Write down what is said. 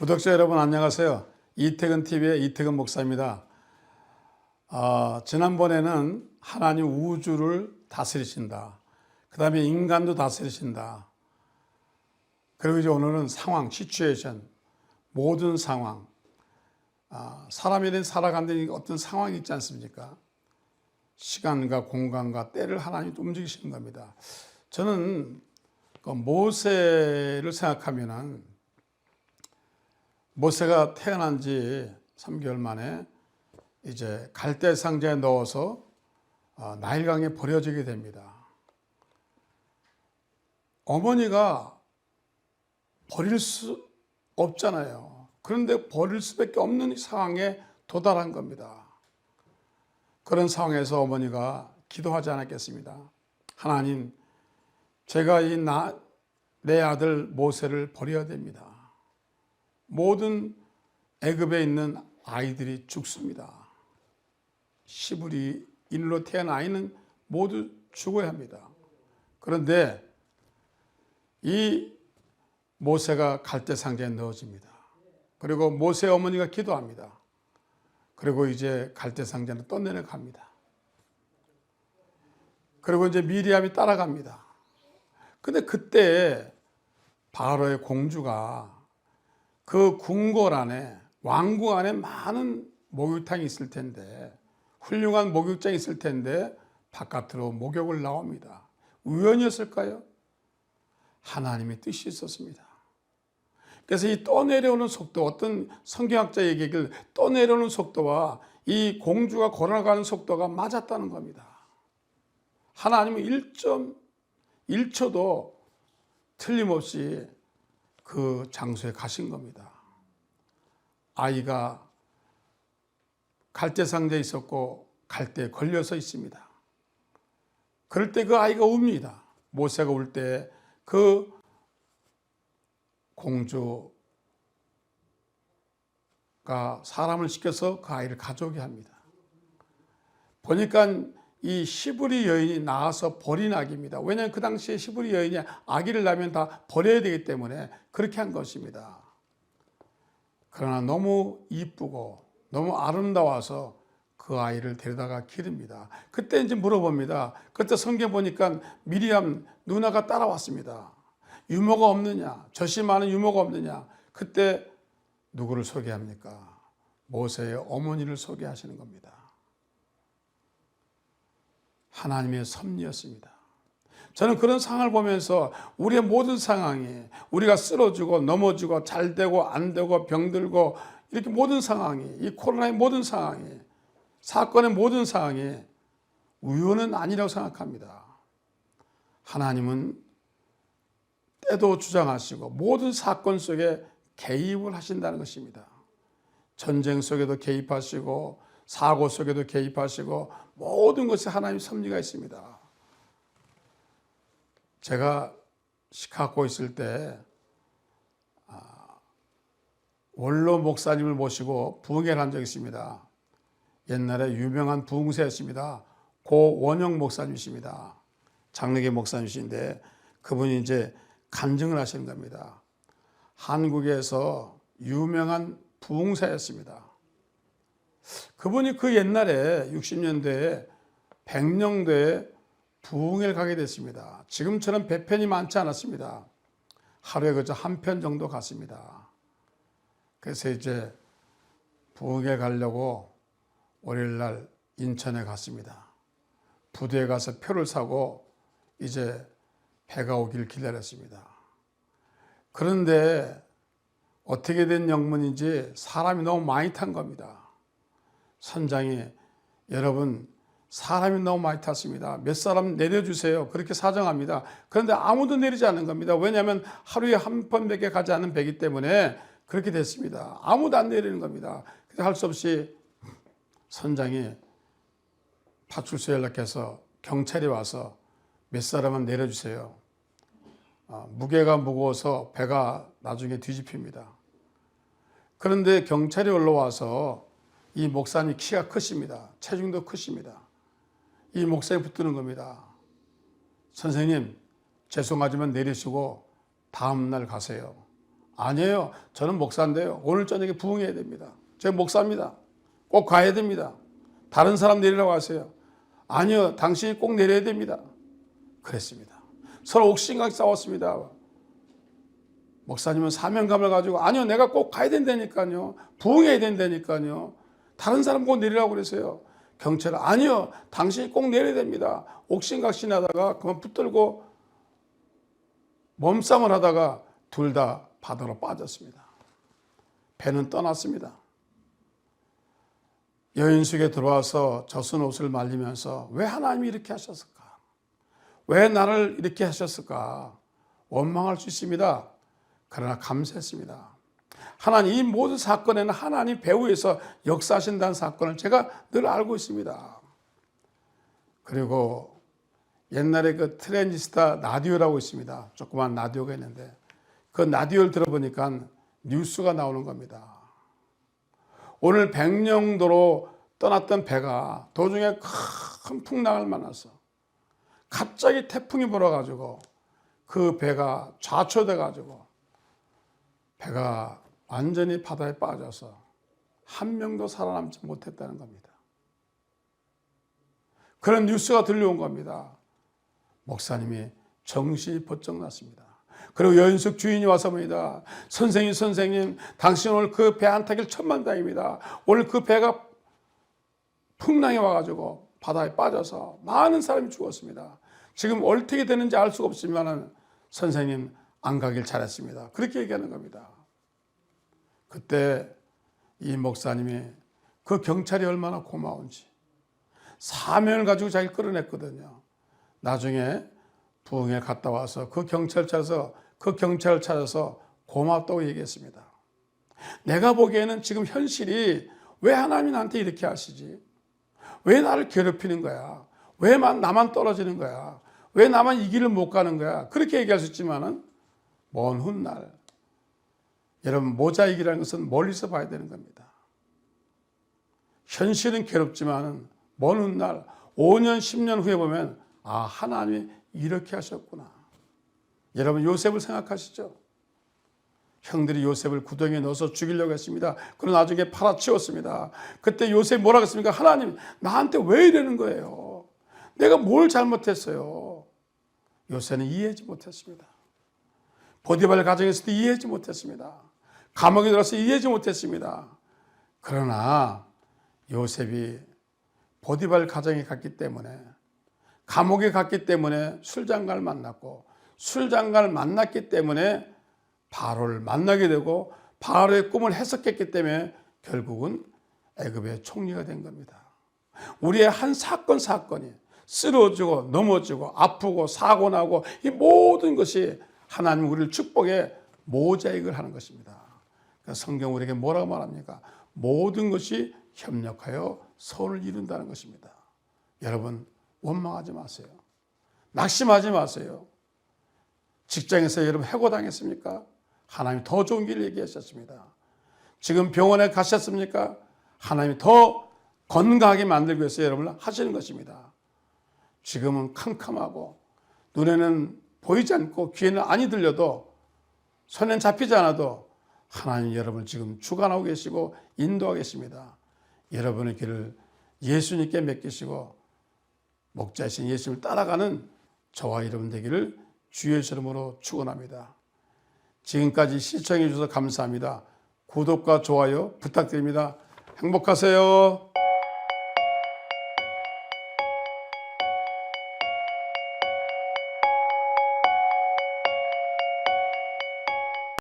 구독자 여러분 안녕하세요. 이태근TV의 이태근 목사입니다. 지난번에는 하나님 우주를 다스리신다. 그 다음에 인간도 다스리신다. 그리고 이제 오늘은 상황, 시츄에이션, 모든 상황. 사람이 살아가는 어떤 상황이 있지 않습니까? 시간과 공간과 때를 하나님이 움직이시는 겁니다. 저는 모세를 생각하면은 모세가 태어난 지 3개월 만에 이제 갈대 상자에 넣어서 나일강에 버려지게 됩니다. 어머니가 버릴 수 없잖아요. 그런데 버릴 수밖에 없는 상황에 도달한 겁니다. 그런 상황에서 어머니가 기도하지 않았겠습니다. 하나님, 제가 내 아들 모세를 버려야 됩니다. 모든 애굽에 있는 아이들이 죽습니다. 시브리인으로 태어난 아이는 모두 죽어야 합니다. 그런데 이 모세가 갈대 상자에 넣어집니다. 그리고 모세 어머니가 기도합니다. 그리고 이제 갈대 상자는 떠내려갑니다. 그리고 이제 미리암이 따라갑니다. 근데 그때 바로의 공주가 그 궁궐 안에, 왕궁 안에 많은 목욕탕이 있을 텐데, 훌륭한 목욕장이 있을 텐데 바깥으로 목욕을 나옵니다. 우연이었을까요? 하나님의 뜻이 있었습니다. 그래서 이 떠내려오는 속도, 어떤 성경학자 얘기를 떠내려오는 속도와 이 공주가 걸어가는 속도가 맞았다는 겁니다. 하나님은 1.1초도 틀림없이 그 장소에 가신 겁니다. 아이가 갈대 상자에 있었고 갈대에 걸려서 있습니다. 그럴 때 그 아이가 웁니다. 모세가 울 때 그 공주가 사람을 시켜서 그 아이를 가져오게 합니다. 보니까 이 시브리 여인이 낳아서 버린 아기입니다. 왜냐하면 그 당시에 시브리 여인이 아기를 낳으면 다 버려야 되기 때문에 그렇게 한 것입니다. 그러나 너무 이쁘고 너무 아름다워서 그 아이를 데려다가 기릅니다. 그때 이제 물어봅니다. 그때 성경 보니까 미리암 누나가 따라왔습니다. 유모가 없느냐? 젖이 많은 유모가 없느냐? 그때 누구를 소개합니까? 모세의 어머니를 소개하시는 겁니다. 하나님의 섭리였습니다. 저는 그런 상황을 보면서 우리의 모든 상황이, 우리가 쓰러지고 넘어지고 잘 되고 안 되고 병들고 이렇게 모든 상황이, 이 코로나의 모든 상황이, 사건의 모든 상황이 우연은 아니라고 생각합니다. 하나님은 때도 주장하시고 모든 사건 속에 개입을 하신다는 것입니다. 전쟁 속에도 개입하시고 사고 속에도 개입하시고 모든 것에 하나님의 섭리가 있습니다. 제가 시카고 있을 때 원로 목사님을 모시고 부흥회를 한 적이 있습니다. 옛날에 유명한 부흥사였습니다. 고원영 목사님이십니다. 장로계 목사님이신데 그분이 이제 간증을 하시는 겁니다. 한국에서 유명한 부흥사였습니다. 그분이 그 옛날에 60년대에 백령도에 부흥회를 가게 됐습니다. 지금처럼 배편이 많지 않았습니다. 하루에 그저 한 편 정도 갔습니다. 그래서 이제 부흥회 가려고 월요일날 인천에 갔습니다. 부두에 가서 표를 사고 이제 배가 오기를 기다렸습니다. 그런데 어떻게 된 영문인지 사람이 너무 많이 탄 겁니다. 선장이 여러분 사람이 너무 많이 탔습니다. 몇 사람 내려주세요. 그렇게 사정합니다. 그런데 아무도 내리지 않는 겁니다. 왜냐하면 하루에 한 번밖에 가지 않는 배이기 때문에 그렇게 됐습니다. 아무도 안 내리는 겁니다. 그래서 할 수 없이 선장이 파출소에 연락해서 경찰이 와서 몇 사람은 내려주세요. 무게가 무거워서 배가 나중에 뒤집힙니다. 그런데 경찰이 올라와서 이 목사님 키가 크십니다. 체중도 크십니다. 이 목사에 붙드는 겁니다. 선생님, 죄송하지만 내리시고 다음 날 가세요. 아니에요. 저는 목사인데요. 오늘 저녁에 부흥해야 됩니다. 제가 목사입니다. 꼭 가야 됩니다. 다른 사람 내리라고 하세요. 아니요. 당신이 꼭 내려야 됩니다. 그랬습니다. 서로 옥신각 싸웠습니다. 목사님은 사명감을 가지고 아니요. 내가 꼭 가야 된다니까요. 부흥해야 된다니까요. 다른 사람 꼭 내리라고 그랬어요. 경찰은 아니요. 당신이 꼭 내려야 됩니다. 옥신각신 하다가 그만 붙들고 몸싸움을 하다가 둘 다 바다로 빠졌습니다. 배는 떠났습니다. 여인숙에 들어와서 젖은 옷을 말리면서 왜 하나님이 이렇게 하셨을까? 왜 나를 이렇게 하셨을까? 원망할 수 있습니다. 그러나 감사했습니다. 하나님, 이 모든 사건에는 하나님 배후에서 역사하신다는 사건을 제가 늘 알고 있습니다. 그리고 옛날에 그 트랜지스타 라디오라고 있습니다. 조그만 라디오가 있는데 그 라디오를 들어보니까 뉴스가 나오는 겁니다. 오늘 백령도로 떠났던 배가 도중에 큰 풍랑을 만나서 갑자기 태풍이 불어가지고 그 배가 좌초돼가지고 배가 완전히 바다에 빠져서 한 명도 살아남지 못했다는 겁니다. 그런 뉴스가 들려온 겁니다. 목사님이 정신이 번쩍 났습니다. 그리고 여인숙 주인이 와서 봅니다. 선생님, 당신 오늘 그 배 안 타길 천만다행입니다. 오늘 그 배가 풍랑이 와가지고 바다에 빠져서 많은 사람이 죽었습니다. 지금 어떻게 되는지 알 수가 없지만 선생님 안 가길 잘했습니다. 그렇게 얘기하는 겁니다. 그때 이 목사님이 그 경찰이 얼마나 고마운지 사명을 가지고 자기를 끌어냈거든요. 나중에 부흥에 갔다 와서 그 경찰을 찾아서 고맙다고 얘기했습니다. 내가 보기에는 지금 현실이 왜 하나님이 나한테 이렇게 하시지? 왜 나를 괴롭히는 거야? 왜 나만 떨어지는 거야? 왜 나만 이 길을 못 가는 거야? 그렇게 얘기할 수 있지만은 먼 훗날 여러분 모자이기라는 것은 멀리서 봐야 되는 겁니다. 현실은 괴롭지만은 먼 훗날 5년 10년 후에 보면 아 하나님이 이렇게 하셨구나. 여러분 요셉을 생각하시죠? 형들이 요셉을 구덩이에 넣어서 죽이려고 했습니다. 그러나 나중에 팔아치웠습니다. 그때 요셉이 뭐라고 했습니까? 하나님 나한테 왜 이러는 거예요? 내가 뭘 잘못했어요? 요셉은 이해하지 못했습니다. 보디발 가정에서도 이해하지 못했습니다. 감옥에 들어서 이해하지 못했습니다. 그러나 요셉이 보디발 가정에 갔기 때문에 감옥에 갔기 때문에 술장가를 만났고 술장가를 만났기 때문에 바로를 만나게 되고 바로의 꿈을 해석했기 때문에 결국은 애굽의 총리가 된 겁니다. 우리의 한 사건이 쓰러지고 넘어지고 아프고 사고 나고 이 모든 것이 하나님 우리를 축복해 모자익을 하는 것입니다. 성경 우리에게 뭐라고 말합니까? 모든 것이 협력하여 선을 이룬다는 것입니다. 여러분 원망하지 마세요. 낙심하지 마세요. 직장에서 여러분 해고당했습니까? 하나님 더 좋은 길을 얘기하셨습니다. 지금 병원에 가셨습니까? 하나님이 더 건강하게 만들기 위해서 여러분을 하시는 것입니다. 지금은 캄캄하고 눈에는 보이지 않고 귀에는 안이 들려도 손에는 잡히지 않아도 하나님 여러분을 지금 주관하고 계시고 인도하고 계십니다. 여러분의 길을 예수님께 맡기시고 목자이신 예수님을 따라가는 저와 여러분 되기를 주의 이름으로 축원합니다. 지금까지 시청해 주셔서 감사합니다. 구독과 좋아요 부탁드립니다. 행복하세요.